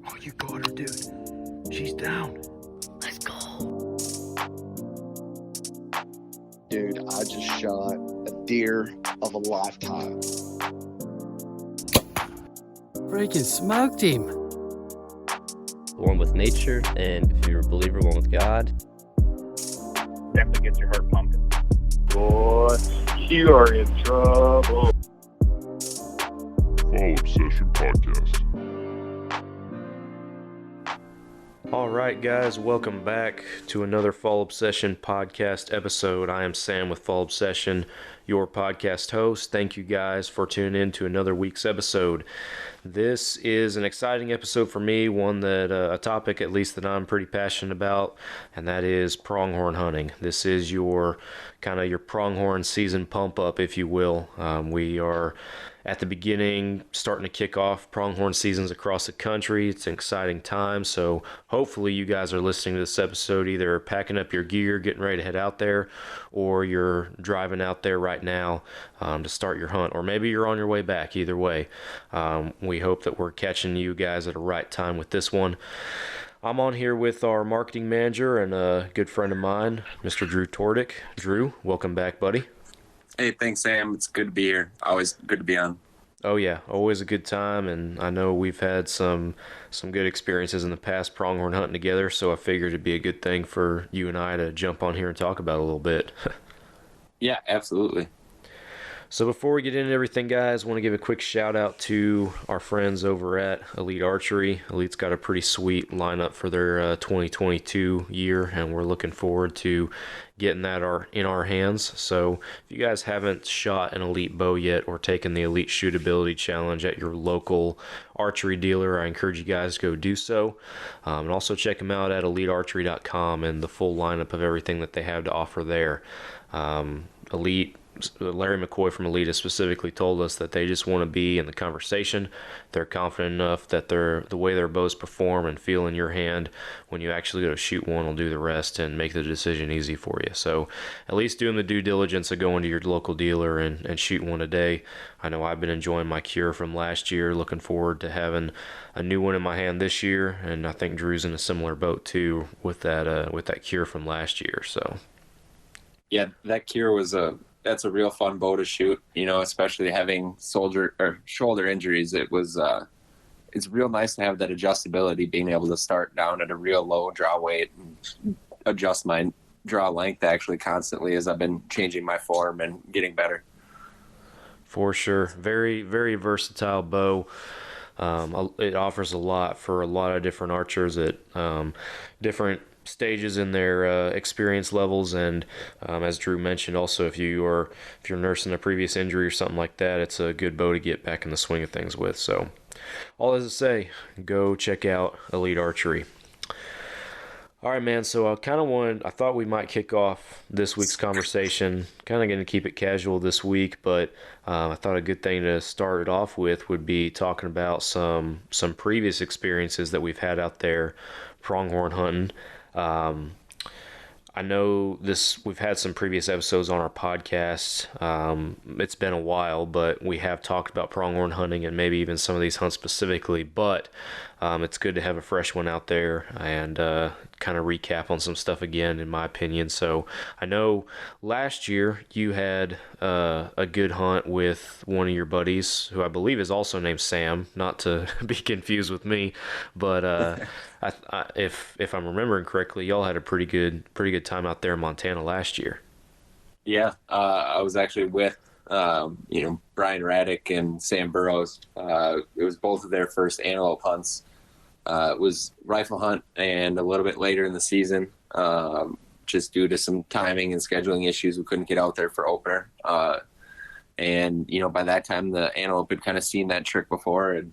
Oh, you got her, dude. She's down. Let's go. Dude, I just shot a deer of a lifetime. Freaking smoked him. One with nature, and if you're a believer, one with God. Definitely gets your heart pumping. Boy, you are in trouble. Fall Obsession Podcast. All right, guys, welcome back to another Fall Obsession podcast episode. I am Sam with Fall Obsession, your podcast host. Thank you guys for tuning in to another week's episode. This is an exciting episode for me, one that a topic at least that I'm pretty passionate about, and that is pronghorn hunting. This is your kind of your pronghorn season pump up, if you will. We are at the beginning, starting to kick off pronghorn seasons across the country. It's an exciting time, so hopefully you guys are listening to this episode either packing up your gear, getting ready to head out there, or you're driving out there right now to start your hunt, or maybe you're on your way back. Either way, we hope that we're catching you guys at a right time with this one. I'm on here with our marketing manager and a good friend of mine, Mr. Drew Tvrdik. Drew, welcome back, buddy. Hey, thanks, Sam. It's good to be here. Always good to be on. Oh yeah, always a good time, and I know we've had some good experiences in the past pronghorn hunting together, so I figured it'd be a good thing for you and I to jump on here and talk about it a little bit. Yeah, absolutely. So before we get into everything, guys, I want to give a quick shout out to our friends over at Elite Archery. Elite's got a pretty sweet lineup for their 2022 year, and we're looking forward to getting that in our hands. So if you guys haven't shot an Elite bow yet or taken the Elite Shootability Challenge at your local archery dealer, I encourage you guys to go do so. And also check them out at elitearchery.com and the full lineup of everything that they have to offer there. Larry McCoy from Elite has specifically told us that they just want to be in the conversation. They're confident enough that the way their bows perform and feel in your hand when you actually go to shoot one will do the rest and make the decision easy for you. So at least doing the due diligence of going to your local dealer and shooting one a day. I know I've been enjoying my cure from last year, looking forward to having a new one in my hand this year, and I think Drew's in a similar boat too with that cure from last year. So yeah, that cure that's a real fun bow to shoot, especially having shoulder injuries. It's real nice to have that adjustability, being able to start down at a real low draw weight and adjust my draw length actually constantly as I've been changing my form and getting better. For sure. Very, very versatile bow. It offers a lot for a lot of different archers at different stages in their experience levels, and as Drew mentioned, also if you're nursing a previous injury or something like that, it's a good bow to get back in the swing of things with. So all as to say, go check out Elite Archery. All right, man, so I thought we might kick off this week's conversation, kind of going to keep it casual this week, but I thought a good thing to start it off with would be talking about some previous experiences that we've had out there pronghorn hunting. I know we've had some previous episodes on our podcast. It's been a while, but we have talked about pronghorn hunting and maybe even some of these hunts specifically, but it's good to have a fresh one out there and kind of recap on some stuff again, in my opinion. So I know last year you had a good hunt with one of your buddies, who I believe is also named Sam, not to be confused with me, but if I'm remembering correctly, y'all had a pretty good time out there in Montana last year. Yeah, I was actually with Brian Raddick and Sam Burrows. It was both of their first antelope hunts. It was rifle hunt, and a little bit later in the season, just due to some timing and scheduling issues, we couldn't get out there for opener. And by that time, the antelope had kind of seen that trick before and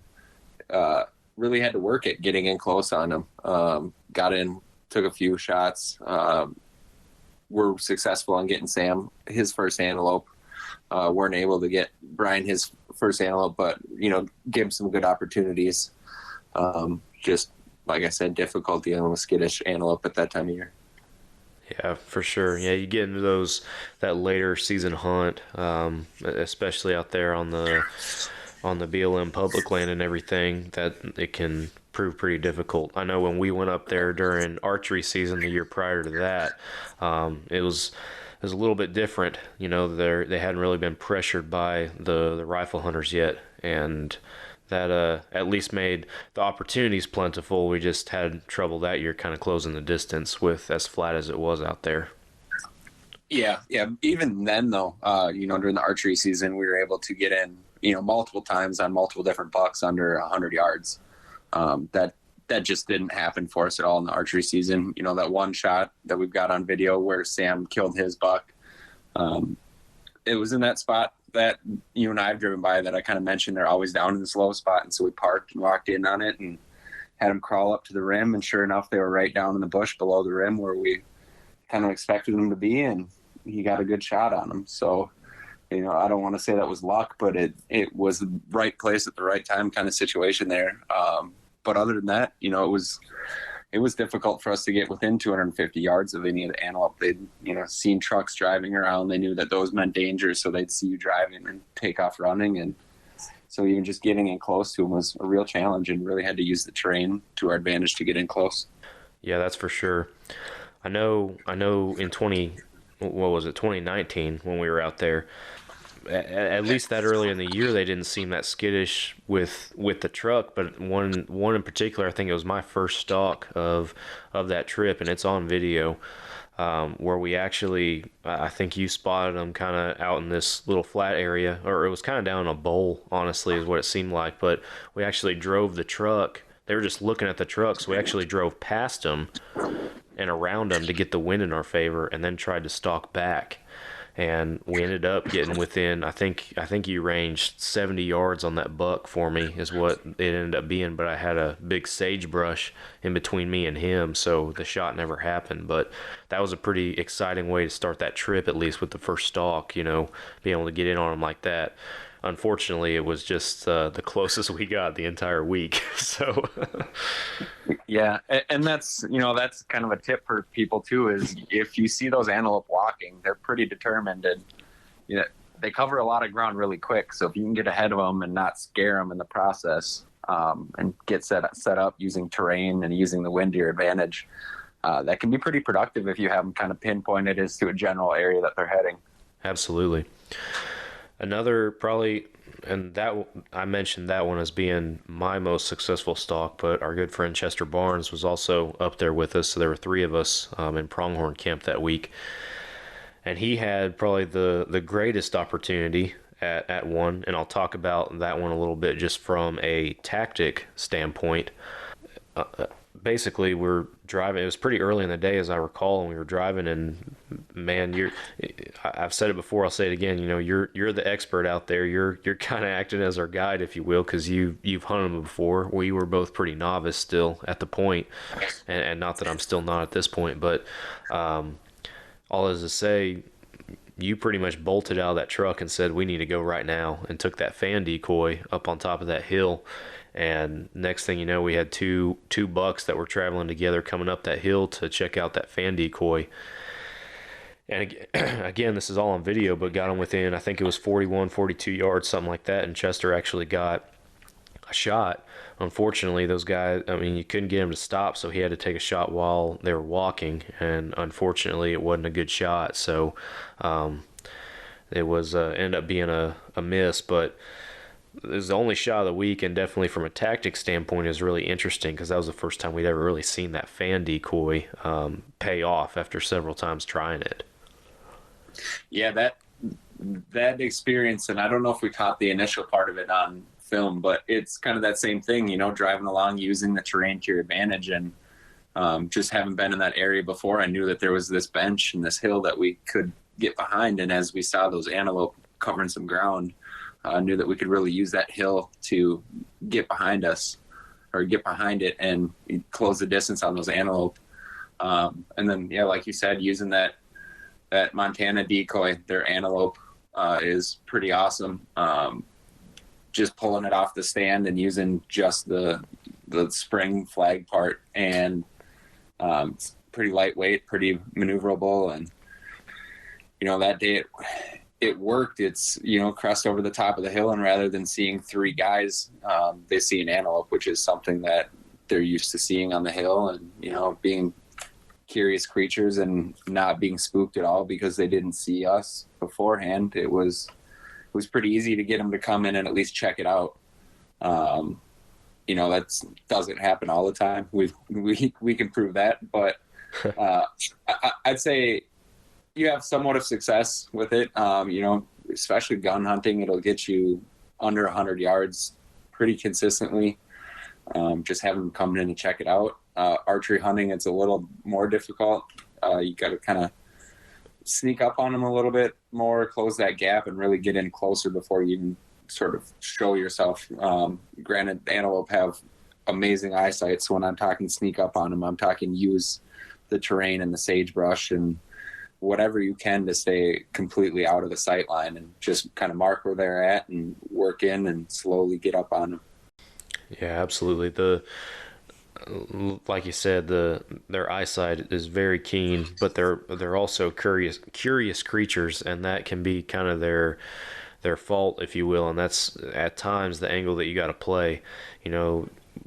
really had to work it, getting in close on them. Got in, took a few shots. Were successful on getting Sam his first antelope. Weren't able to get Brian his first antelope, but give him some good opportunities. Just like I said, difficult dealing with skittish antelope at that time of year. Yeah, for sure. Yeah, you get into that later season hunt, especially out there on the on the BLM public land and everything, that it can prove pretty difficult. I know when we went up there during archery season the year prior to that, it was a little bit different. You know, they hadn't really been pressured by the rifle hunters yet, and that at least made the opportunities plentiful. We just had trouble that year kind of closing the distance with as flat as it was out there. Yeah. Even then, though, during the archery season, we were able to get in, multiple times on multiple different bucks under 100 yards. That just didn't happen for us at all in the archery season. That one shot that we've got on video where Sam killed his buck, it was in that spot that you and I have driven by that I kind of mentioned. They're always down in this low spot, and so we parked and walked in on it and had them crawl up to the rim, and sure enough, they were right down in the bush below the rim where we kind of expected them to be, and he got a good shot on them. So, I don't want to say that was luck, but it was the right place at the right time kind of situation there. But other than that, it was difficult for us to get within 250 yards of any of the antelope. They'd, seen trucks driving around. They knew that those meant danger, so they'd see you driving and take off running. And so even just getting in close to them was a real challenge, and really had to use the terrain to our advantage to get in close. Yeah, that's for sure. I know in 2019 when we were out there, at least that early in the year, they didn't seem that skittish with the truck. But one in particular, I think it was my first stalk of that trip, and it's on video, where we actually, I think you spotted them kind of out in this little flat area, or it was kind of down in a bowl, honestly, is what it seemed like. But we actually drove the truck. They were just looking at the truck, so we actually drove past them and around them to get the wind in our favor, and then tried to stalk back. And we ended up getting within, I think you ranged 70 yards on that buck for me is what it ended up being, but I had a big sagebrush in between me and him, so the shot never happened. But that was a pretty exciting way to start that trip, at least with the first stalk, being able to get in on him like that. Unfortunately, it was just the closest we got the entire week. So, yeah, and that's kind of a tip for people too. Is if you see those antelope walking, they're pretty determined, and they cover a lot of ground really quick. So if you can get ahead of them and not scare them in the process, and get set up using terrain and using the wind to your advantage, that can be pretty productive if you have them kind of pinpointed as to a general area that they're heading. Absolutely. Another probably, and that I mentioned that one as being my most successful stalk, but our good friend Chester Barnes was also up there with us. So there were three of us in Pronghorn camp that week, and he had probably the greatest opportunity at one, and I'll talk about that one a little bit just from a tactic standpoint. Basically, we're driving. It was pretty early in the day, as I recall, and we were driving. And man, I've said it before. I'll say it again. You're the expert out there. You're kind of acting as our guide, if you will, because you've hunted them before. We were both pretty novice still at the point, and not that I'm still not at this point, but all is to say, you pretty much bolted out of that truck and said, "We need to go right now," and took that fan decoy up on top of that hill. And next thing you know, we had two bucks that were traveling together coming up that hill to check out that fan decoy. And again, this is all on video, but got them within, I think it was 41, 42 yards, something like that. And Chester actually got a shot. Unfortunately, those guys, you couldn't get him to stop, so he had to take a shot while they were walking. And unfortunately, it wasn't a good shot. So it was ended up being a miss, but it was the only shot of the week, and definitely from a tactic standpoint is really interesting because that was the first time we'd ever really seen that fan decoy pay off after several times trying it. Yeah, that experience, and I don't know if we caught the initial part of it on film, but it's kind of that same thing, driving along, using the terrain to your advantage, and just having been in that area before, I knew that there was this bench and this hill that we could get behind, and as we saw those antelope covering some ground, I knew that we could really use that hill to get behind us, or get behind it and close the distance on those antelope. And then, like you said, using that Montana decoy, their antelope, is pretty awesome. Just pulling it off the stand and using just the spring flag part, and it's pretty lightweight, pretty maneuverable. And that day it worked. It's, crest over the top of the hill, and rather than seeing 3 guys, they see an antelope, which is something that they're used to seeing on the hill, and, being curious creatures and not being spooked at all because they didn't see us beforehand. It was pretty easy to get them to come in and at least check it out. That doesn't happen all the time. We can prove that, but I'd say you have somewhat of success with it. Especially gun hunting, it'll get you under 100 yards pretty consistently. Just have them come in and check it out. Archery hunting, it's a little more difficult. You got to kind of sneak up on them a little bit more, close that gap, and really get in closer before you can sort of show yourself. Granted, antelope have amazing eyesight, so when I'm talking sneak up on them, I'm talking use the terrain and the sagebrush and whatever you can to stay completely out of the sight line and just kind of mark where they're at and work in and slowly get up on them. Yeah, absolutely. Like you said, their eyesight is very keen, but they're also curious creatures, and that can be kind of their fault, if you will, and that's at times the angle that you got to play.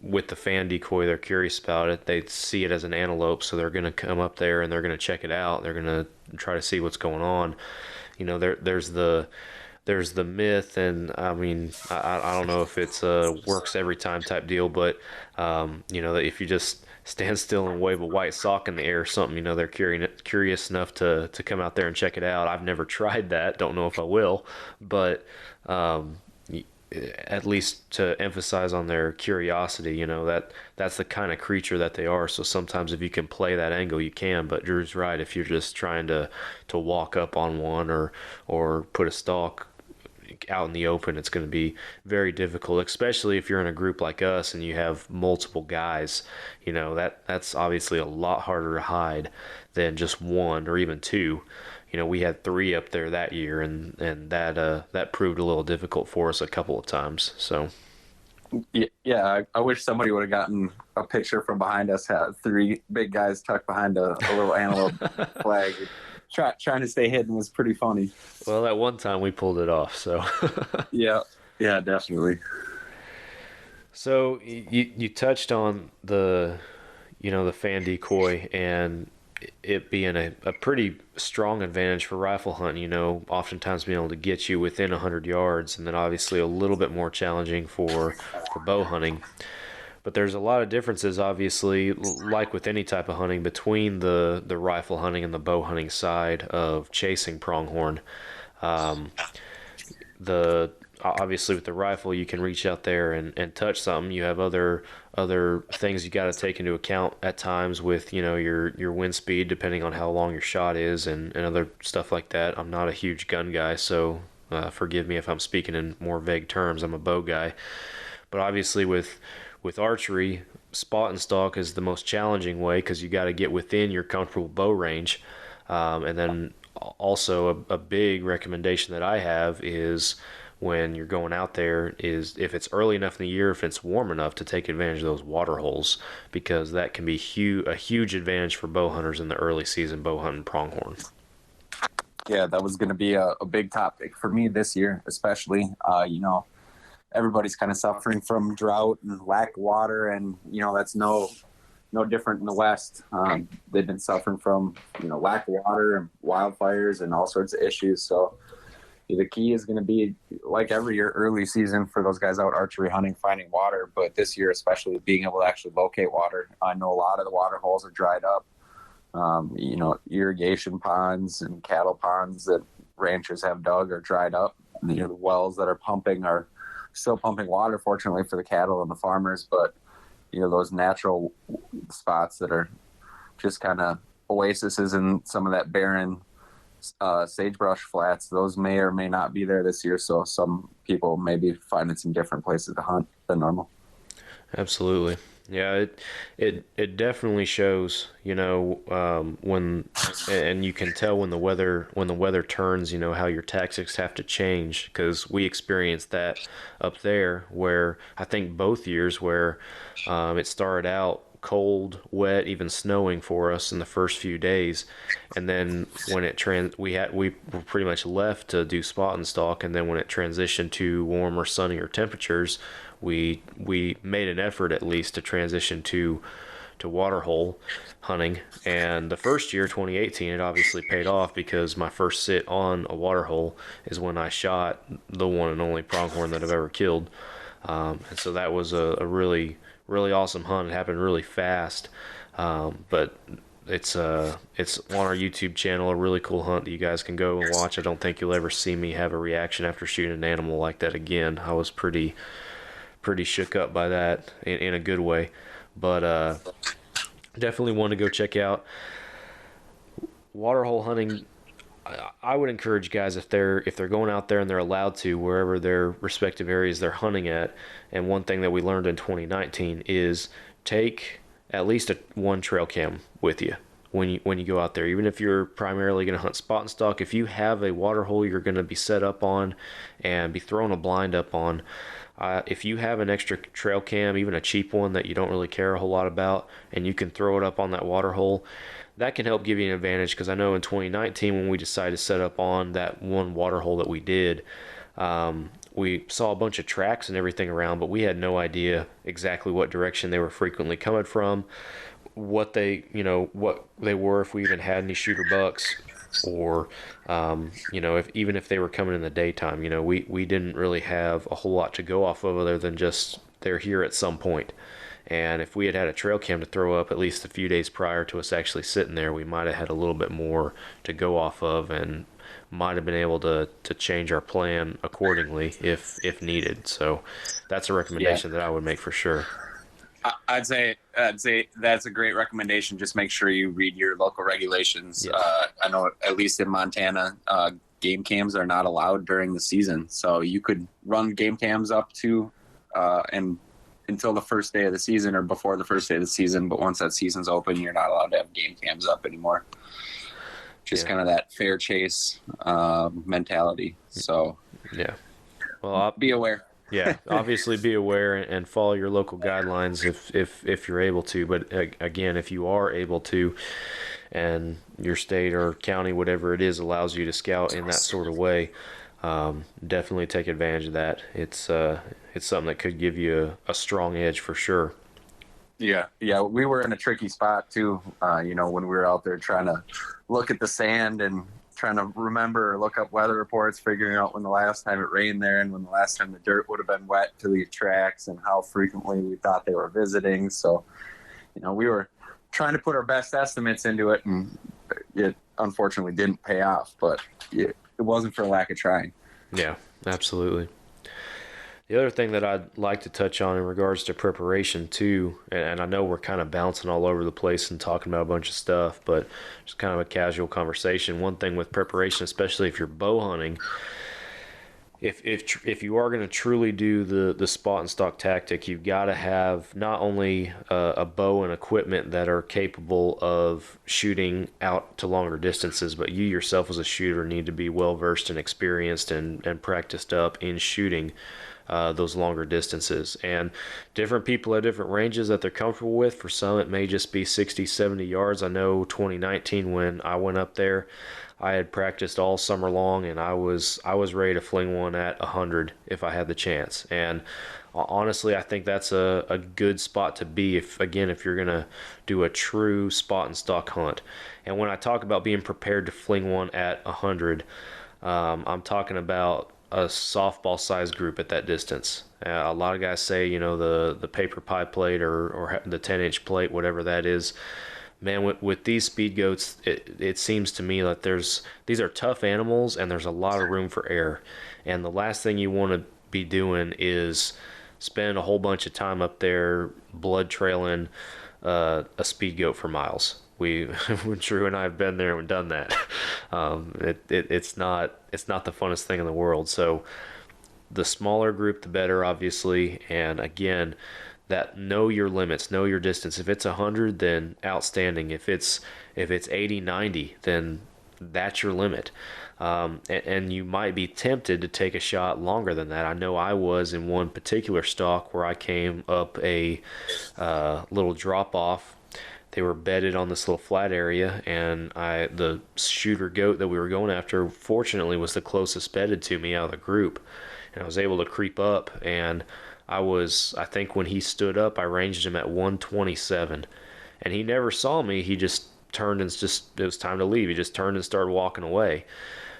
With the fan decoy, they're curious about it. They see it as an antelope, so they're going to come up there and they're going to check it out. They're going to try to see what's going on. There's the myth, and I mean, I don't know if it's a works every time type deal, but that if you just stand still and wave a white sock in the air or something, they're curious enough to come out there and check it out. I've never tried that, don't know if I will, but at least to emphasize on their curiosity, that's the kind of creature that they are. So sometimes if you can play that angle, you can, but Drew's right. If you're just trying to walk up on one or put a stalk out in the open, it's going to be very difficult, especially if you're in a group like us and you have multiple guys. That's obviously a lot harder to hide than just one or even 2. We had 3 up there that year, and that proved a little difficult for us a couple of times. So, yeah, I wish somebody would have gotten a picture from behind us. Had 3 big guys tucked behind a little antelope flag. Trying to stay hidden was pretty funny. Well, that one time we pulled it off. So, yeah, definitely. So you touched on the fan decoy and it being a pretty strong advantage for rifle hunting, oftentimes being able to get you within 100 yards, and then obviously a little bit more challenging for bow hunting. But there's a lot of differences, obviously, like with any type of hunting, between the rifle hunting and the bow hunting side of chasing pronghorn. Obviously with the rifle, you can reach out there and touch something. You have other things you got to take into account at times with your wind speed, depending on how long your shot is, and other stuff like that. I'm not a huge gun guy, so forgive me if I'm speaking in more vague terms. I'm a bow guy, but obviously with archery, spot and stalk is the most challenging way because you got to get within your comfortable bow range, and then also a big recommendation that I have is, when you're going out there, is if it's early enough in the year, if it's warm enough, to take advantage of those water holes, because that can be a huge advantage for bow hunters in the early season bow hunting pronghorn. Yeah, that was going to be a big topic for me this year, especially. Everybody's kind of suffering from drought and lack of water, and that's no different in the West. They've been suffering from lack of water and wildfires and all sorts of issues. So the key is going to be, like every year, early season for those guys out archery hunting, finding water. But this year, especially, being able to actually locate water. I know a lot of the water holes are dried up. Irrigation ponds and cattle ponds that ranchers have dug are dried up. The wells that are pumping are still pumping water, fortunately, for the cattle and the farmers. But, those natural spots that are just kind of oases in some of that barren sagebrush flats, those may or may not be there this year, so some people may be finding some different places to hunt than normal. Absolutely. Yeah, it definitely shows, when, and you can tell when the weather turns, how your tactics have to change, because we experienced that up there, where I think both years where it started out cold, wet, even snowing for us in the first few days, and then when we were pretty much left to do spot and stalk, and then when it transitioned to warmer, sunnier temperatures, we made an effort at least to transition to waterhole hunting. And the first year, 2018, it obviously paid off, because my first sit on a waterhole is when I shot the one and only pronghorn that I've ever killed. And so that was a really, really awesome hunt. It happened really fast, but it's on our YouTube channel, a really cool hunt that you guys can go and watch. I don't think you'll ever see me have a reaction after shooting an animal like that again. I was pretty shook up by that in a good way. But definitely want to go check out waterhole hunting. I would encourage guys, if they're going out there and they're allowed to, wherever their respective areas they're hunting at. And one thing that we learned in 2019 is take at least one trail cam with you when you go out there. Even if you're primarily going to hunt spot and stalk, if you have a waterhole you're going to be set up on and be throwing a blind up on, if you have an extra trail cam, even a cheap one that you don't really care a whole lot about, and you can throw it up on that waterhole, that can help give you an advantage. Because I know in 2019, when we decided to set up on that one waterhole that we did, we saw a bunch of tracks and everything around, but we had no idea exactly what direction they were frequently coming from, what they were, if we even had any shooter bucks, or even if they were coming in the daytime. We didn't really have a whole lot to go off of other than just they're here at some point. And if we had a trail cam to throw up at least a few days prior to us actually sitting there, we might have had a little bit more to go off of, and might have been able to change our plan accordingly if needed. So that's a recommendation that I would make for sure. I'd say that's a great recommendation. Just make sure you read your local regulations. Yeah. I know at least in Montana, game cams are not allowed during the season. So you could run game cams up to and until the first day of the season, or before the first day of the season. But once that season's open, you're not allowed to have game cams up anymore. Just kind of that fair chase mentality. So yeah, well, be aware. Yeah, obviously be aware and follow your local guidelines if you're able to. But again, if you are able to, and your state or county, whatever it is, allows you to scout in that sort of way, definitely take advantage of that. It's something that could give you a strong edge for sure. Yeah, we were in a tricky spot too. When we were out there trying to look at the sand and trying to remember or look up weather reports, figuring out when the last time it rained there and when the last time the dirt would have been wet to leave tracks, and how frequently we thought they were visiting. So, we were trying to put our best estimates into it, and it unfortunately didn't pay off, but it wasn't for lack of trying. Yeah, absolutely. The other thing that I'd like to touch on in regards to preparation too, and I know we're kind of bouncing all over the place and talking about a bunch of stuff, but just kind of a casual conversation. One thing with preparation, especially if you're bow hunting, if you are going to truly do the spot and stalk tactic, you've got to have not only a bow and equipment that are capable of shooting out to longer distances, but you yourself as a shooter need to be well versed and experienced and practiced up in shooting those longer distances. And different people have different ranges that they're comfortable with. For some, it may just be 60, 70 yards. I know 2019, when I went up there, I had practiced all summer long, and I was ready to fling one at 100 if I had the chance. And honestly, I think that's a good spot to be if you're going to do a true spot and stalk hunt. And when I talk about being prepared to fling one at 100, I'm talking about a softball size group at that distance. A lot of guys say, the paper pie plate or the 10-inch plate, whatever that is. Man, with these speed goats, it seems to me that these are tough animals, and there's a lot of room for error. And the last thing you want to be doing is spend a whole bunch of time up there blood trailing a speed goat for miles. Drew and I have been there and done that. It's not the funnest thing in the world. So the smaller group, the better, obviously. And again, that know your limits, know your distance. If it's 100, then outstanding. If it's 80, 90, then that's your limit. And you might be tempted to take a shot longer than that. I know I was in one particular stalk where I came up a little drop off. They were bedded on this little flat area, and the shooter goat that we were going after, fortunately, was the closest bedded to me out of the group, and I was able to creep up. And I think when he stood up, I ranged him at 127, and he never saw me. He just turned and it was time to leave. He just turned and started walking away.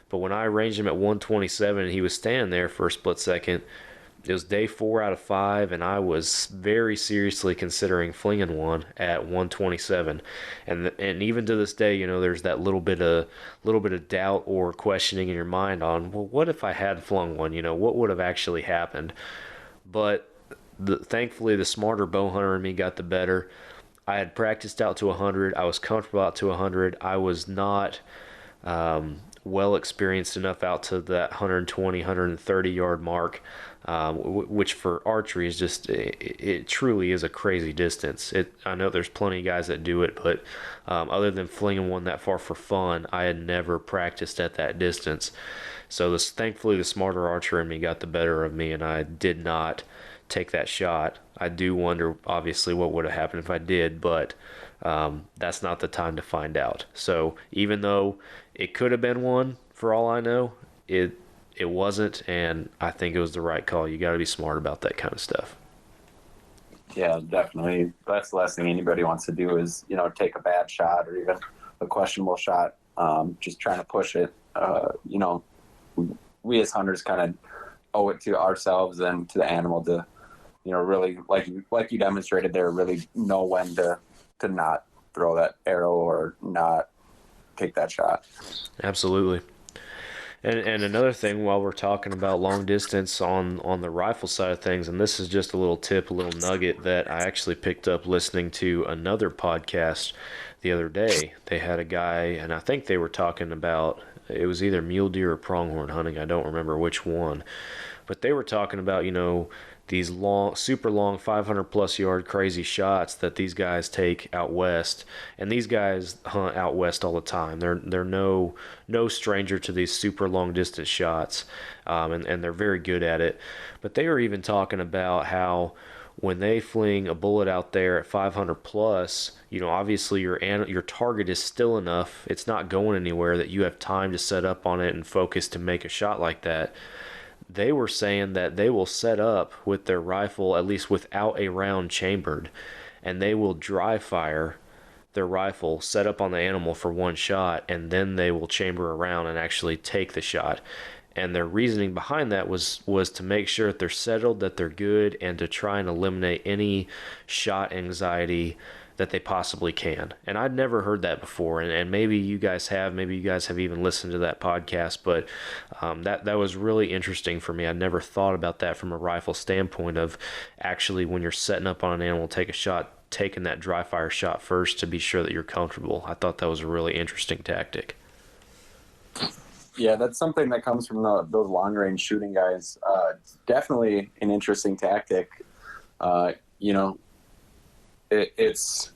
But when I ranged him at 127 and he was standing there for a split second, it was day 4 out of 5, and I was very seriously considering flinging one at 127. And even to this day, there's that little bit of doubt or questioning in your mind on, well, what if I had flung one? What would have actually happened? But thankfully, the smarter bow hunter in me got the better. I had practiced out to 100. I was comfortable out to 100. I was not well experienced enough out to that 120, 130 yard mark, which for archery is just, it truly is a crazy distance. I know there's plenty of guys that do it, but other than flinging one that far for fun, I had never practiced at that distance. So thankfully, the smarter archer in me got the better of me, and I did not take that shot. I do wonder, obviously, what would have happened if I did, but that's not the time to find out. So even though it could have been one, for all I know, it wasn't, and I think it was the right call. You got to be smart about that kind of stuff. Yeah, definitely. That's the last thing anybody wants to do is, take a bad shot or even a questionable shot. Just trying to push it. We as hunters kind of owe it to ourselves and to the animal to, really, like you demonstrated there, really know when to not throw that arrow or not take that shot. Absolutely. And another thing, while we're talking about long distance on the rifle side of things, and this is just a little tip, a little nugget that I actually picked up listening to another podcast the other day. They had a guy, and I think they were talking about, it was either mule deer or pronghorn hunting. I don't remember which one. But they were talking about, these long, super long, 500 plus yard crazy shots that these guys take out west, and these guys hunt out west all the time. They're no stranger to these super long distance shots, and they're very good at it. But they were even talking about how when they fling a bullet out there at 500 plus, obviously your target is still enough. It's not going anywhere that you have time to set up on it and focus to make a shot like that. They were saying that they will set up with their rifle, at least without a round chambered, and they will dry fire their rifle, set up on the animal for one shot, and then they will chamber around and actually take the shot. And their reasoning behind that was to make sure that they're settled, that they're good, and to try and eliminate any shot anxiety that they possibly can. And I'd never heard that before, and maybe you guys have even listened to that podcast, but that was really interesting for me. I never thought about that from a rifle standpoint of actually when you're setting up on an animal, take a shot, taking that dry fire shot first to be sure that you're comfortable. I thought that was a really interesting tactic. Yeah, that's something that comes from those long range shooting guys. It's definitely an interesting tactic. It's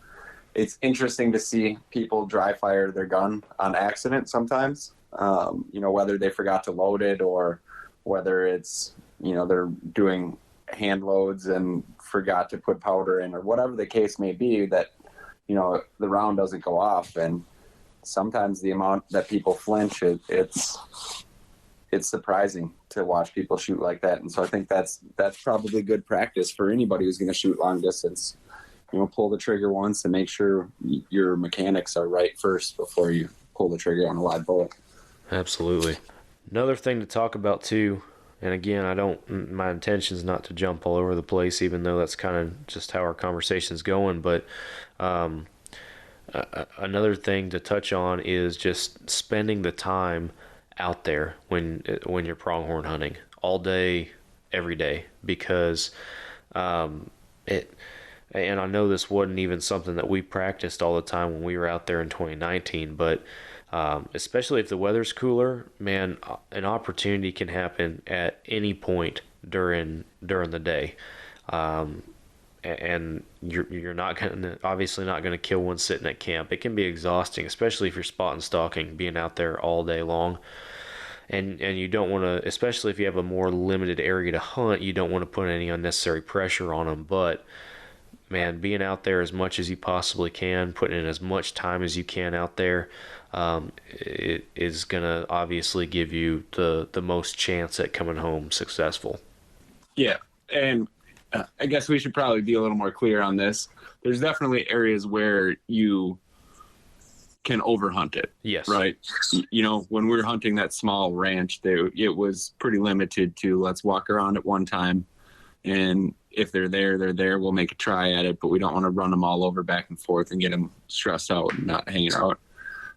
interesting to see people dry fire their gun on accident sometimes. Whether they forgot to load it or whether it's they're doing hand loads and forgot to put powder in, or whatever the case may be, that the round doesn't go off. And sometimes the amount that people flinch, it's surprising to watch people shoot like that. And so I think that's probably good practice for anybody who's going to shoot long distance. Pull the trigger once and make sure your mechanics are right first before you pull the trigger on a live bullet. Absolutely. Another thing to talk about too, and again, my intention is not to jump all over the place, even though that's kind of just how our conversation's going, but another thing to touch on is just spending the time out there when you're pronghorn hunting all day, every day, because and I know this wasn't even something that we practiced all the time when we were out there in 2019, but especially if the weather's cooler, man, an opportunity can happen at any point during the day. And you're obviously not gonna kill one sitting at camp. It can be exhausting, especially if you're spot and stalking, being out there all day long. and you don't want to, especially if you have a more limited area to hunt, you don't want to put any unnecessary pressure on them. But man, being out there as much as you possibly can, putting in as much time as you can out there, it is gonna obviously give you the most chance at coming home successful. Yeah, and I guess we should probably be a little more clear on this. There's definitely areas where you can overhunt it. Yes. Right. You know, when we were hunting that small ranch, it was pretty limited to let's walk around at one time, and if they're there, they're there. We'll make a try at it, but we don't want to run them all over back and forth and get them stressed out and not hanging out.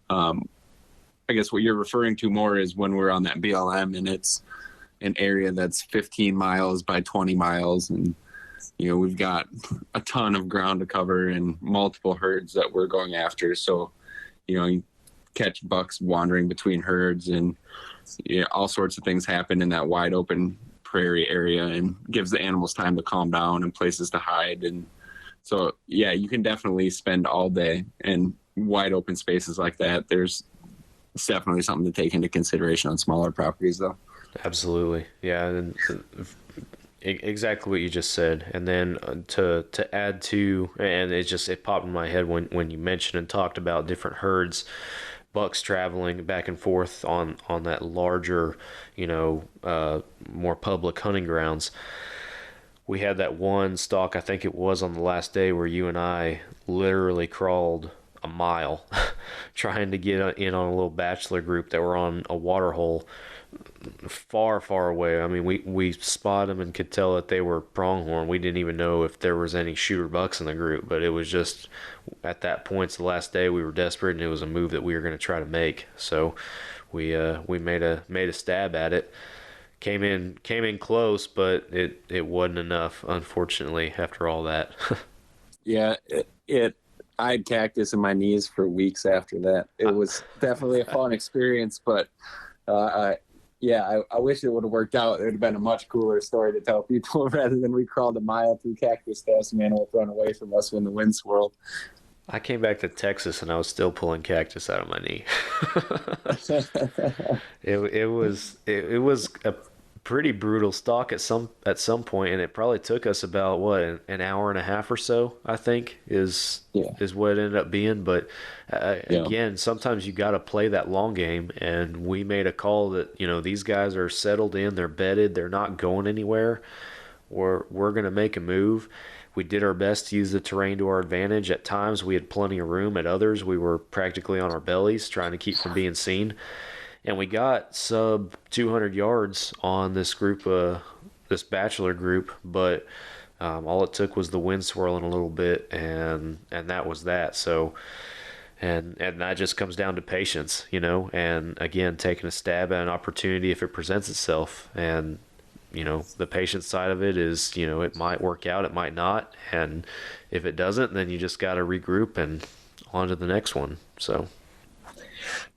I guess what you're referring to more is when we're on that BLM and it's an area that's 15 miles by 20 miles. And, you know, we've got a ton of ground to cover and multiple herds that we're going after. So, you know, you catch bucks wandering between herds and all sorts of things happen in that wide open prairie area, and gives the animals time to calm down and places to hide. And so, yeah, you can definitely spend all day in wide open spaces like that. It's definitely something to take into consideration on smaller properties, though. Absolutely. Yeah. And exactly what you just said. And then to add to, and it popped in my head when you mentioned and talked about different herds, bucks traveling back and forth on that larger, more public hunting grounds. We had that one stalk, I think it was on the last day, where you and I literally crawled a mile trying to get in on a little bachelor group that were on a water hole far, far away. I mean, we spotted them and could tell that they were pronghorn. We didn't even know if there was any shooter bucks in the group, but it was just, at that point, it's the last day, we were desperate, and it was a move that we were going to try to make. So we made a stab at it. Came in close, but it wasn't enough, unfortunately, after all that. Yeah, I had cactus in my knees for weeks after that. It was definitely a fun experience, but I wish it would have worked out. It would have been a much cooler story to tell people rather than we crawled a mile through cactus to have some antelope run away from us when the wind swirled. I came back to Texas and I was still pulling cactus out of my knee. It was a pretty brutal stalk at some point, and it probably took us about an hour and a half or so, I think, is what it ended up being. But again, sometimes you got to play that long game, and we made a call that these guys are settled in, they're bedded, they're not going anywhere. We're going to make a move. We did our best to use the terrain to our advantage. At times we had plenty of room. At others we were practically on our bellies trying to keep from being seen. And we got sub 200 yards on this bachelor group, but all it took was the wind swirling a little bit, and that was that. So, and that just comes down to patience, and again, taking a stab at an opportunity if it presents itself. And the patience side of it is, it might work out, it might not, and if it doesn't, then you just got to regroup and on to the next one. So,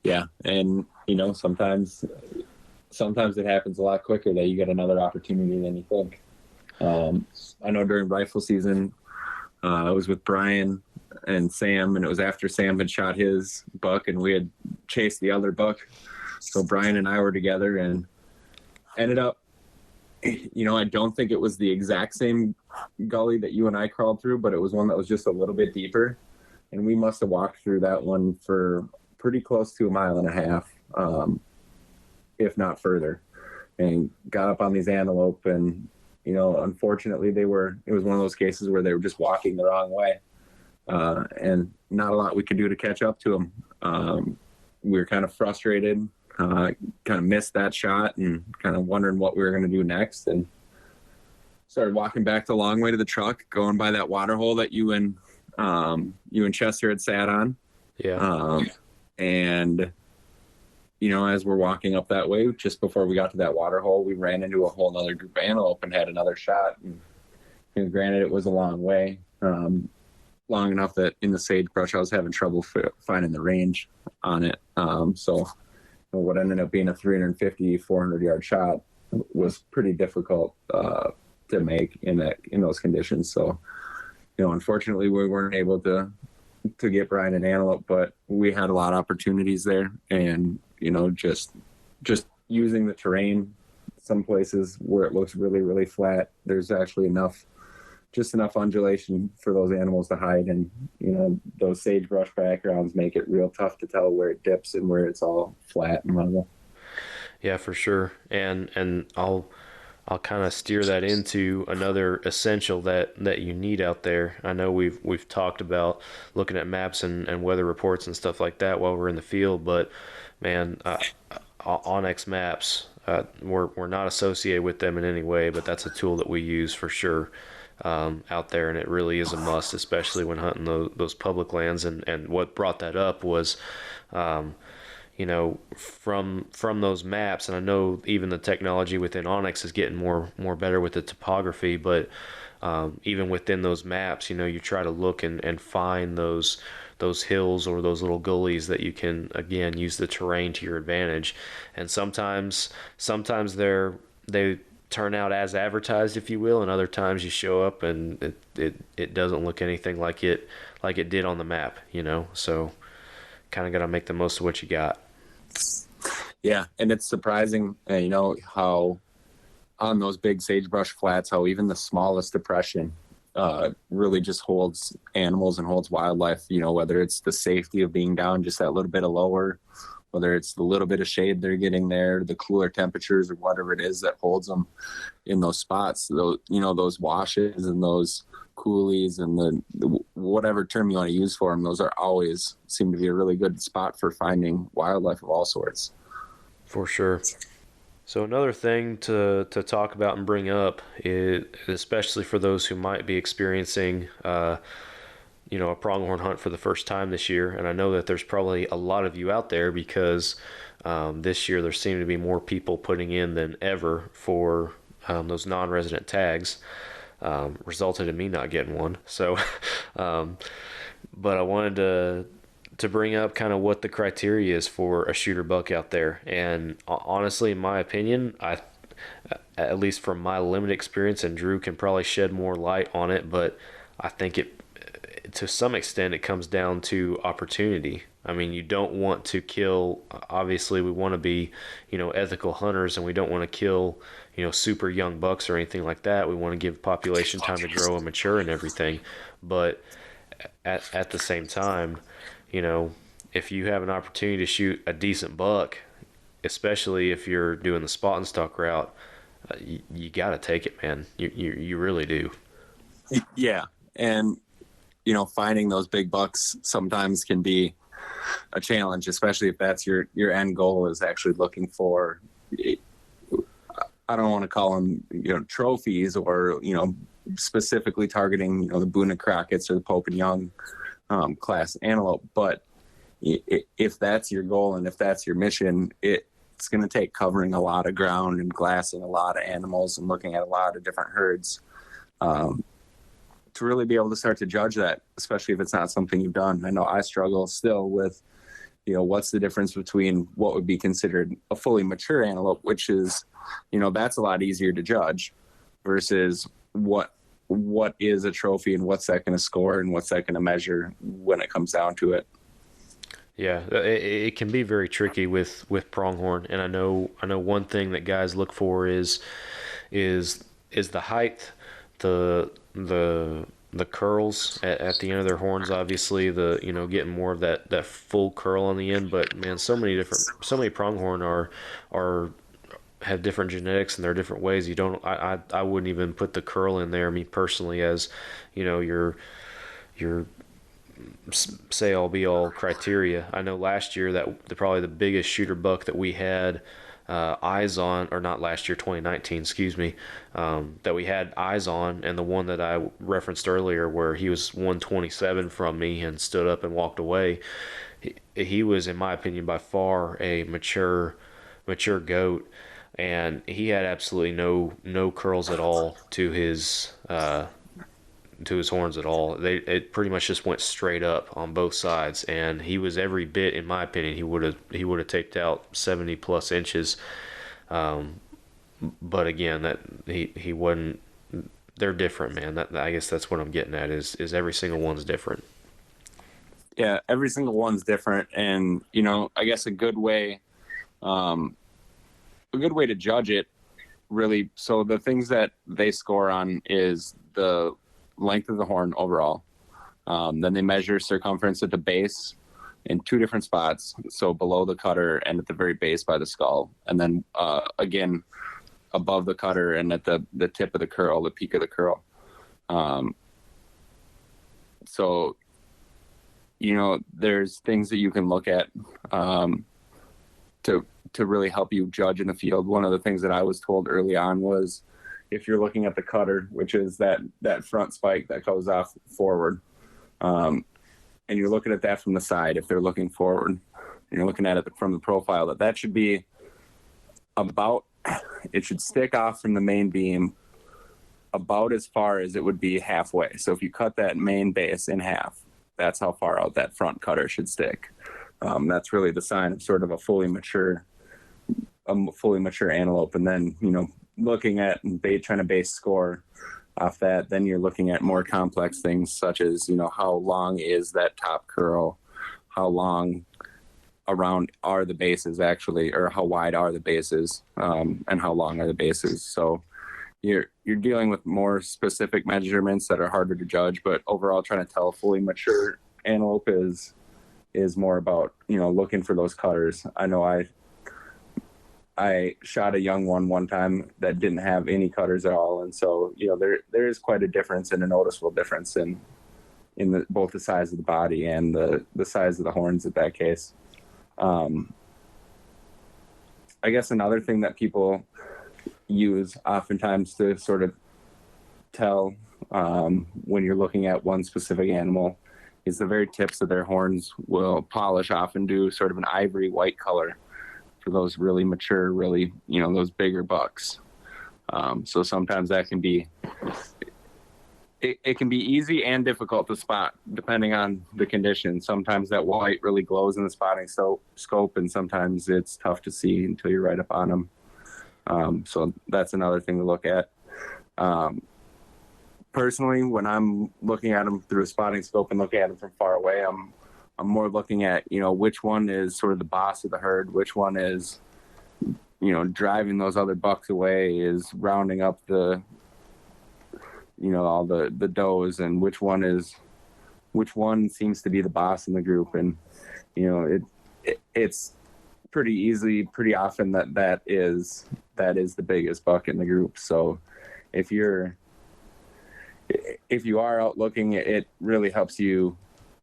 yeah, and sometimes it happens a lot quicker that you get another opportunity than you think. I know during rifle season, I was with Brian and Sam, and it was after Sam had shot his buck and we had chased the other buck. So Brian and I were together and ended up, I don't think it was the exact same gully that you and I crawled through, but it was one that was just a little bit deeper. And we must have walked through that one for pretty close to 1.5 miles. If not further, and got up on these antelope, and unfortunately it was one of those cases where they were just walking the wrong way, and not a lot we could do to catch up to them. We were kind of frustrated, kind of missed that shot and kind of wondering what we were going to do next, and started walking back the long way to the truck, going by that water hole that you and Chester had sat on. Yeah. And as we're walking up that way, just before we got to that water hole, we ran into a whole other group of antelope and had another shot. And granted, it was a long way, long enough that in the sagebrush I was having trouble finding the range on it. So what ended up being a 350, 400-yard shot was pretty difficult to make in those conditions. So, unfortunately, we weren't able to get Brian an antelope, but we had a lot of opportunities there, and just using the terrain. Some places where it looks really, really flat, there's actually just enough undulation for those animals to hide. And, those sagebrush backgrounds make it real tough to tell where it dips and where it's all flat and level. Yeah, for sure. And I'll kind of steer that into another essential that you need out there. I know we've talked about looking at maps and weather reports and stuff like that while we're in the field, but man, Onyx maps, we're not associated with them in any way, but that's a tool that we use for sure out there, and it really is a must, especially when hunting those public lands. And what brought that up was from those maps, and I know even the technology within Onyx is getting more better with the topography, but even within those maps, you try to look and find those hills or those little gullies that you can, again, use the terrain to your advantage. And sometimes they turn out as advertised, if you will, and other times you show up and it doesn't look anything like it did on the map, so kind of got to make the most of what you got. Yeah, and it's surprising, how on those big sagebrush flats, how even the smallest depression really just holds animals and holds wildlife, whether it's the safety of being down just that little bit of lower, whether it's the little bit of shade they're getting there, the cooler temperatures or whatever it is that holds them in those spots, those washes and those coulees and the whatever term you want to use for them, those are always seem to be a really good spot for finding wildlife of all sorts. For sure. So another thing to talk about and bring up is, especially for those who might be experiencing a pronghorn hunt for the first time this year, and I know that there's probably a lot of you out there because this year there seem to be more people putting in than ever for those non-resident tags, resulted in me not getting one. So, but I wanted to bring up kind of what the criteria is for a shooter buck out there. And honestly, in my opinion, at least from my limited experience, and Drew can probably shed more light on it, but I think to some extent it comes down to opportunity. I mean, you don't want to kill, obviously we want to be, ethical hunters, and we don't want to kill, super young bucks or anything like that. We want to give population time to grow and mature and everything. But at the same time, if you have an opportunity to shoot a decent buck, especially if you're doing the spot and stalk route, you got to take it, man. You really do. Yeah. And, finding those big bucks sometimes can be a challenge, especially if that's your end goal is actually looking for, I don't want to call them, trophies or, specifically targeting, the Boone and Crockett's or the Pope and Young class antelope. But if that's your goal and if that's your mission, it's going to take covering a lot of ground and glassing a lot of animals and looking at a lot of different herds to really be able to start to judge that, especially if it's not something you've done. I know I struggle still with, what's the difference between what would be considered a fully mature antelope, which is, that's a lot easier to judge, versus what is a trophy and what's that going to score and what's that going to measure when it comes down to it. Yeah, it can be very tricky with pronghorn, and I know one thing that guys look for is the height, the curls at the end of their horns, obviously getting more of that full curl on the end. But man, so many pronghorn are have different genetics and there are different ways. I wouldn't even put the curl in there, me personally, as your say all be all criteria. I know last year that probably the biggest shooter buck that we had eyes on, or not last year, 2019, excuse me, that we had eyes on, and the one that I referenced earlier where he was 127 from me and stood up and walked away, he was, in my opinion, by far a mature goat, and he had absolutely no curls at all to his horns at all. It pretty much just went straight up on both sides, and he was every bit, in my opinion, he would have taped out 70 plus inches. But again, that he wasn't. They're different, man. I guess that's what I'm getting at is every single one's different. Yeah, every single one's different, and I guess a good way a good way to judge it, really. So the things that they score on is the length of the horn overall. Then they measure circumference at the base in 2 different spots. So below the cutter and at the very base by the skull. And then again, above the cutter and at the tip of the curl, the peak of the curl. So, there's things that you can look at to really help you judge in the field. One of the things that I was told early on was, if you're looking at the cutter, which is that front spike that goes off forward, and you're looking at that from the side, if they're looking forward, and you're looking at it from the profile, that should be it should stick off from the main beam about as far as it would be halfway. So if you cut that main base in half, that's how far out that front cutter should stick. That's really the sign of sort of a fully mature antelope. And then, looking at trying to base score off that, then you're looking at more complex things such as, how long is that top curl, how long around are the bases actually, or how wide are the bases, and how long are the bases. So you're dealing with more specific measurements that are harder to judge, but overall trying to tell a fully mature antelope is more about, looking for those cutters. I know I shot a young one time that didn't have any cutters at all. And so, there is quite a difference, and a noticeable difference in both the size of the body and the size of the horns in that case. I guess another thing that people use oftentimes to sort of tell when you're looking at one specific animal is the very tips of their horns will polish off and do sort of an ivory white color for those really mature, really, those bigger bucks. So sometimes that can be, it can be easy and difficult to spot depending on the condition. Sometimes that white really glows in the spotting scope, and sometimes it's tough to see until you're right up on them. So that's another thing to look at. Personally, when I'm looking at them through a spotting scope and looking at them from far away, I'm more looking at, which one is sort of the boss of the herd, which one is, driving those other bucks away, is rounding up all the does, and which one seems to be the boss in the group. And, it's pretty often that is the biggest buck in the group. So if you are out looking, it really helps you,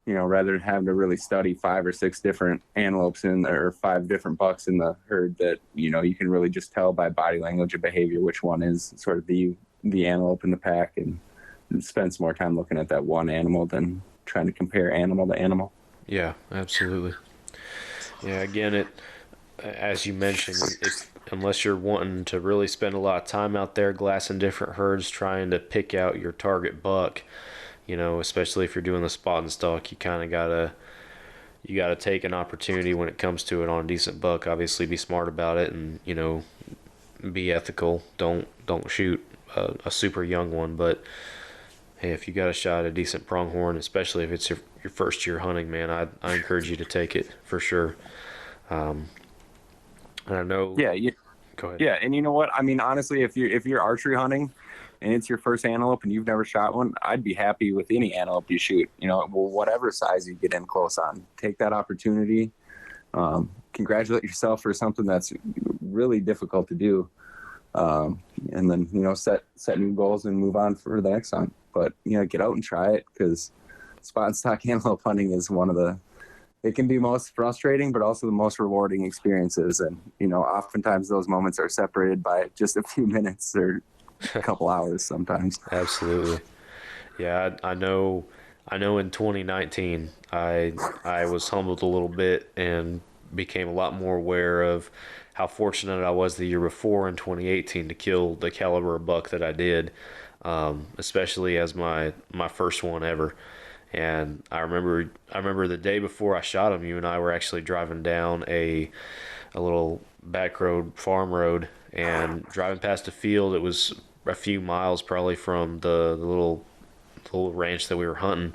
rather than having to really study 5 or 6 different antelopes or 5 different bucks in the herd, that, you can really just tell by body language and behavior which one is sort of the antelope in the pack, and spend some more time looking at that one animal than trying to compare animal to animal. Yeah, absolutely. Yeah, again, as you mentioned, unless you're wanting to really spend a lot of time out there glassing different herds, trying to pick out your target buck, especially if you're doing the spot and stalk, you kind of gotta take an opportunity when it comes to it on a decent buck. Obviously, be smart about it, and be ethical. Don't shoot a super young one, but hey, if you got a shot at a decent pronghorn, especially if it's your first year hunting, man, I encourage you to take it for sure. And I know. Yeah. Go ahead. Yeah, and you know what? I mean, honestly, if you're archery hunting and it's your first antelope and you've never shot one, I'd be happy with any antelope you shoot. Whatever size you get in close on, take that opportunity. Congratulate yourself for something that's really difficult to do, and then set new goals and move on for the next hunt. But get out and try it, because spot and stock antelope hunting is it can be most frustrating, but also the most rewarding experiences. And, oftentimes those moments are separated by just a few minutes or a couple hours sometimes. Absolutely. Yeah, I know in 2019, I was humbled a little bit and became a lot more aware of how fortunate I was the year before in 2018 to kill the caliber of buck that I did, especially as my first one ever. And I remember the day before I shot him, you and I were actually driving down a little back road, farm road, and driving past a field. It was a few miles probably from the little ranch that we were hunting,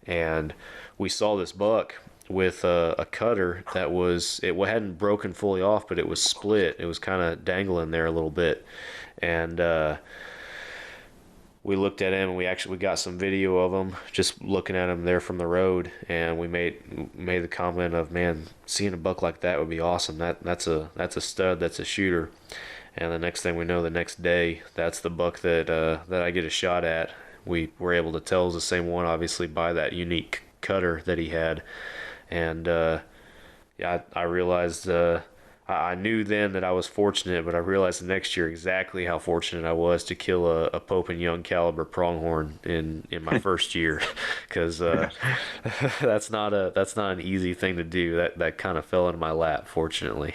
and we saw this buck with a cutter that it hadn't broken fully off, but it was split. It was kind of dangling there a little bit, and we looked at him, and we got some video of him just looking at him there from the road, and we made the comment of, man, seeing a buck like that would be awesome. That's a stud. That's a shooter. And the next thing we know, the next day, that's the buck that I get a shot at. We were able to tell it was the same one, obviously, by that unique cutter that he had. And I realized I knew then that I was fortunate, but I realized the next year exactly how fortunate I was to kill a Pope and Young caliber pronghorn in my first year, because that's not an easy thing to do. That kind of fell into my lap, fortunately.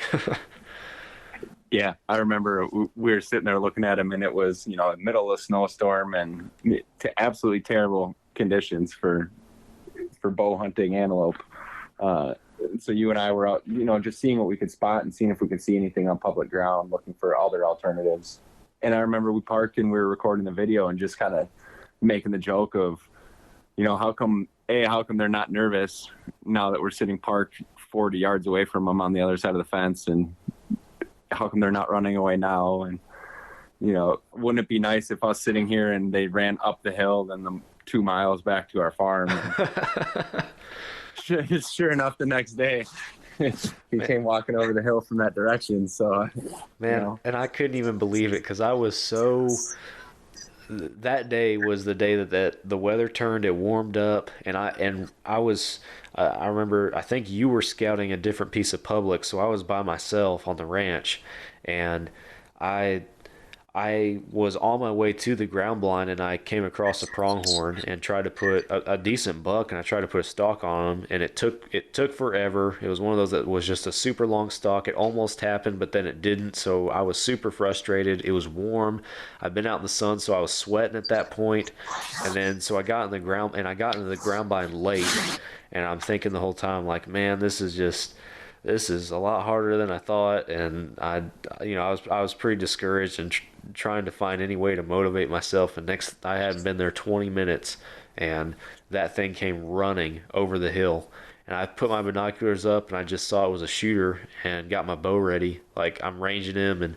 Yeah, I remember we were sitting there looking at him, and it was, in the middle of a snowstorm and absolutely terrible conditions for bow hunting antelope. So you and I were out, just seeing what we could spot and seeing if we could see anything on public ground, looking for other alternatives. And I remember we parked and we were recording the video and just kind of making the joke of, how come they're not nervous now that we're sitting parked 40 yards away from them on the other side of the fence, and how come they're not running away now? And, wouldn't it be nice if us sitting here and they ran up the hill then the 2 miles back to our farm? Sure enough, the next day he came walking over the hill from that direction. So, man, and I couldn't even believe it, because I was that day was the day that the weather turned, it warmed up, and I was I remember, I think you were scouting a different piece of public, so I was by myself on the ranch, and I was on my way to the ground blind, and I came across a pronghorn and tried to put a decent buck, and I tried to put a stalk on him, and it took forever. It was one of those that was just a super long stalk. It almost happened, but then it didn't, so I was super frustrated. It was warm. I'd been out in the sun, so I was sweating at that point, and then so I got into the ground blind late, and I'm thinking the whole time, like, man, this is a lot harder than I thought, and I was pretty discouraged and trying to find any way to motivate myself. And I hadn't been there 20 minutes, and that thing came running over the hill, and I put my binoculars up, and I just saw it was a shooter, and got my bow ready. Like, I'm ranging him, and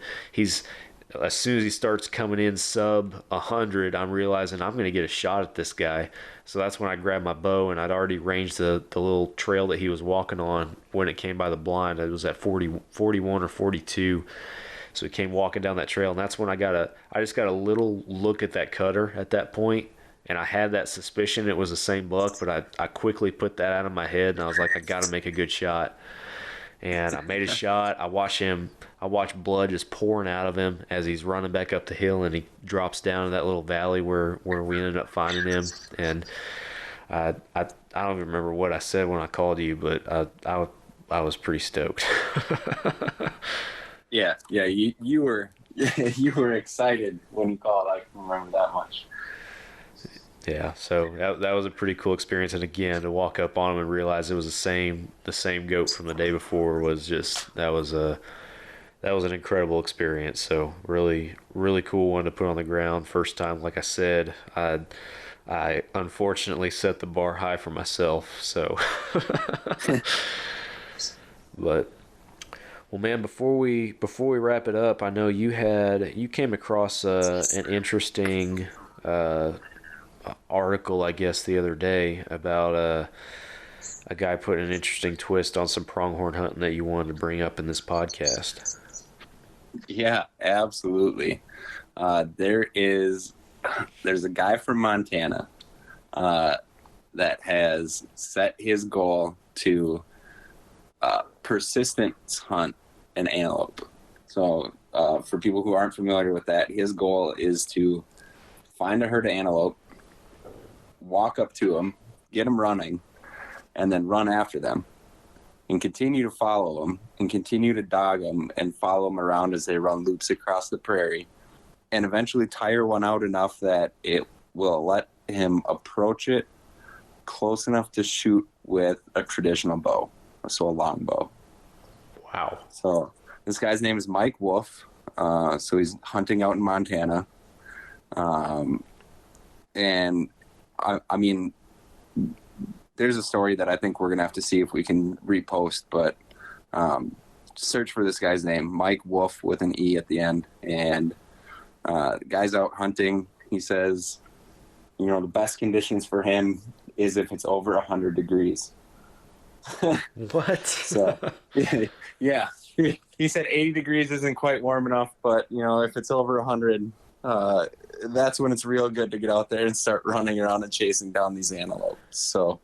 as soon as he starts coming in sub 100, I'm realizing I'm going to get a shot at this guy. So that's when I grabbed my bow, and I'd already ranged the little trail that he was walking on when it came by the blind. It was at 41 or 42. So he came walking down that trail, and that's when I just got a little look at that cutter at that point, and I had that suspicion it was the same buck, but I quickly put that out of my head, and I was like, I got to make a good shot. And I made a shot. I watch blood just pouring out of him as he's running back up the hill, and he drops down in that little valley where we ended up finding him. And I don't even remember what I said when I called you, but I was pretty stoked. Yeah, you were excited when you called. I can remember that much. Yeah, so that was a pretty cool experience, and again, to walk up on him and realize it was the same goat from the day before was just that was an incredible experience. So really cool one to put on the ground first time. Like I said, I unfortunately set the bar high for myself. So, but. Well, man, before we wrap it up, I know you came across an interesting article, I guess, the other day about a guy putting an interesting twist on some pronghorn hunting that you wanted to bring up in this podcast. Yeah, absolutely. There's a guy from Montana that has set his goal to persistence hunt an antelope. So for people who aren't familiar with that, his goal is to find a herd of antelope, walk up to them, get them running, and then run after them and continue to follow them and continue to dog them and follow them around as they run loops across the prairie, and eventually tire one out enough that it will let him approach it close enough to shoot with a traditional bow, so a long bow. Wow. So this guy's name is Mike Wolf. So he's hunting out in Montana. And I mean, there's a story that I think we're gonna have to see if we can repost, but search for this guy's name, Mike Wolf with an E at the end, and the guy's out hunting. He says, the best conditions for him is if it's over 100 degrees. What? So, yeah. He said 80 degrees isn't quite warm enough, but, if it's over 100, that's when it's real good to get out there and start running around and chasing down these antelope. So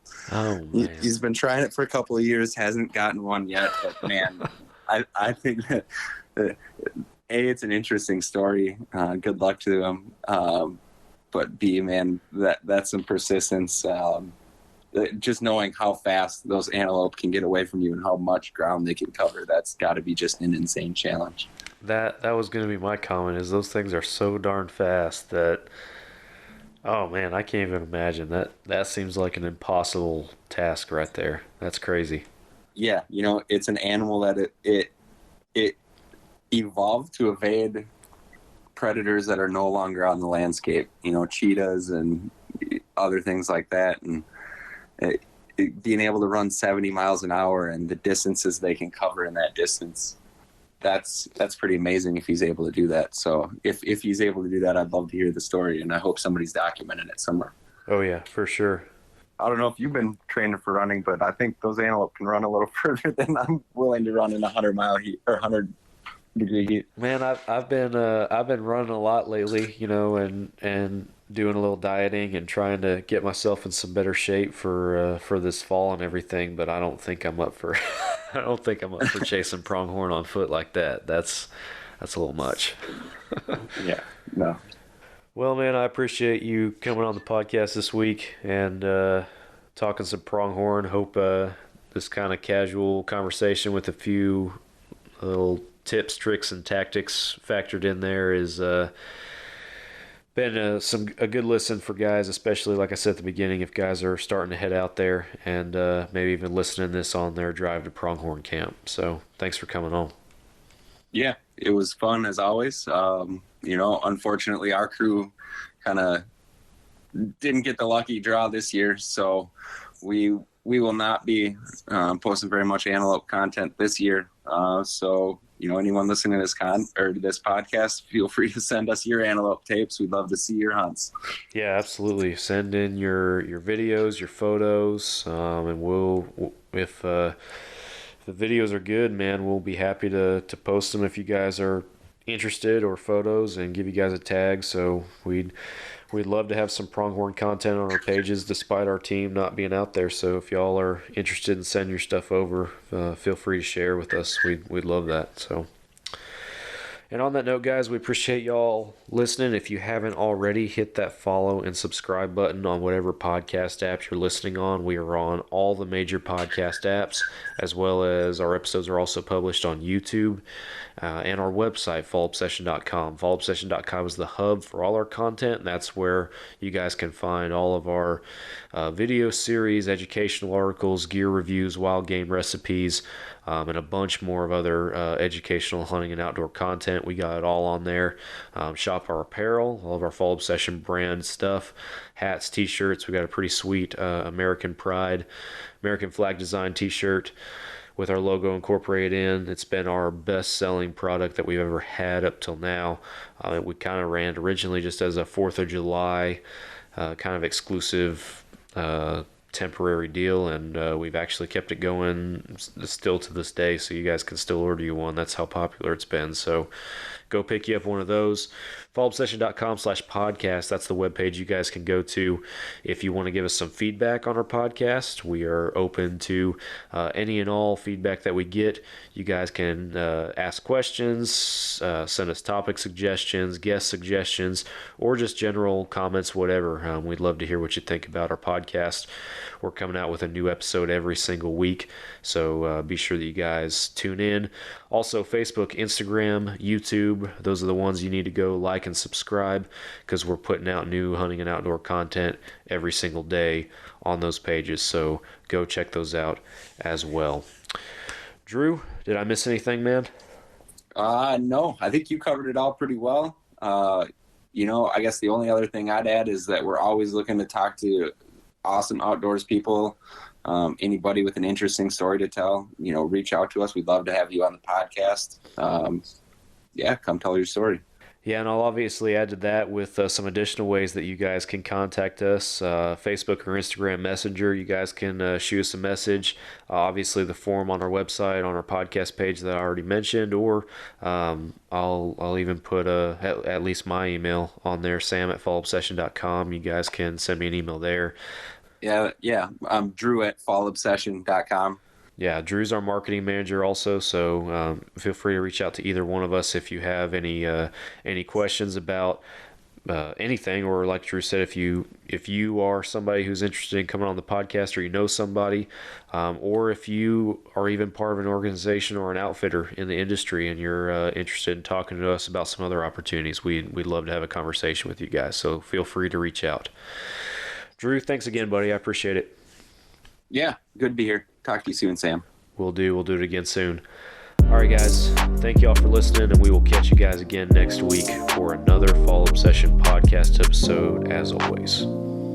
he's been trying it for a couple of years, hasn't gotten one yet, but man, I think that, it's an interesting story. Good luck to him. But B, man, that's some persistence. Just knowing how fast those antelope can get away from you and how much ground they can cover, that's got to be just an insane challenge. That was going to be my comment, is those things are so darn fast that, oh man, I can't even imagine. That seems like an impossible task right there. That's crazy. Yeah, it's an animal that it evolved to evade predators that are no longer on the landscape, cheetahs and other things like that. And being able to run 70 miles an hour and the distances they can cover in that distance, that's pretty amazing if he's able to do that. So if he's able to do that, I'd love to hear the story, and I hope somebody's documenting it somewhere. Oh yeah, for sure. I don't know if you've been training for running, but I think those antelope can run a little further than I'm willing to run in 100-mile heat or 100-degree heat. Man, I've been running a lot lately, and doing a little dieting and trying to get myself in some better shape for this fall and everything. But I don't think I'm up for chasing pronghorn on foot like that. That's a little much. Yeah, no. Well, man, I appreciate you coming on the podcast this week and talking some pronghorn. Hope this kind of casual conversation with a few little tips, tricks, and tactics factored in there is been a good listen for guys, especially like I said at the beginning, if guys are starting to head out there and maybe even listening to this on their drive to pronghorn camp. So thanks for coming on. Yeah, it was fun as always. Unfortunately, our crew kind of didn't get the lucky draw this year, so we will not be posting very much antelope content this year. So anyone listening to this podcast, feel free to send us your antelope tapes. We'd love to see your hunts. Yeah, absolutely. Send in your videos, your photos, and we'll if the videos are good, man, we'll be happy to post them if you guys are interested, or photos, and give you guys a tag. So we'd love to have some pronghorn content on our pages despite our team not being out there. So if y'all are interested in sending your stuff over, feel free to share with us. We'd love that. So, and on that note, guys, we appreciate y'all listening. If you haven't already, hit that follow and subscribe button on whatever podcast apps you're listening on. We are on all the major podcast apps, as well as our episodes are also published on YouTube and our website, fallobsession.com. Fallobsession.com is the hub for all our content, and that's where you guys can find all of our video series, educational articles, gear reviews, wild game recipes, and a bunch more of other educational hunting and outdoor content. We got it all on there. Shop our apparel, all of our Fall Obsession brand stuff, hats, t-shirts. We got a pretty sweet American Pride, American flag design t-shirt with our logo incorporated in. It's been our best-selling product that we've ever had up till now. We kind of ran it originally just as a 4th of July kind of exclusive temporary deal, and we've actually kept it going still to this day, so you guys can still order you one. That's how popular it's been. So go pick you up one of those. fallobsession.com/podcast. That's the webpage you guys can go to if you want to give us some feedback on our podcast. We are open to any and all feedback that we get. You guys can ask questions, send us topic suggestions, guest suggestions, or just general comments, whatever. We'd love to hear what you think about our podcast. We're coming out with a new episode every single week, so be sure that you guys tune in. Also, Facebook, Instagram, YouTube, those are the ones you need to go like and subscribe, because we're putting out new hunting and outdoor content every single day on those pages, so go check those out as well. Drew, did I miss anything, man? No, I think you covered it all pretty well. I guess the only other thing I'd add is that we're always looking to talk to awesome outdoors people, anybody with an interesting story to tell, reach out to us. We'd love to have you on the podcast. Come tell your story. Yeah, and I'll obviously add to that with some additional ways that you guys can contact us. Facebook or Instagram Messenger, you guys can shoot us a message. Obviously, the form on our website, on our podcast page that I already mentioned, or I'll even put at least my email on there, sam@fallobsession.com. You guys can send me an email there. Yeah. I'm Drew@fallobsession.com. Yeah, Drew's our marketing manager also, so feel free to reach out to either one of us if you have any questions about anything, or like Drew said, if you are somebody who's interested in coming on the podcast, or you know somebody, or if you are even part of an organization or an outfitter in the industry and you're interested in talking to us about some other opportunities, we'd love to have a conversation with you guys. So feel free to reach out. Drew, thanks again, buddy. I appreciate it. Yeah, good to be here. Talk to you soon, Sam. We'll do it again soon. All right, guys. Thank you all for listening, and we will catch you guys again next week for another Fall Obsession podcast episode, as always.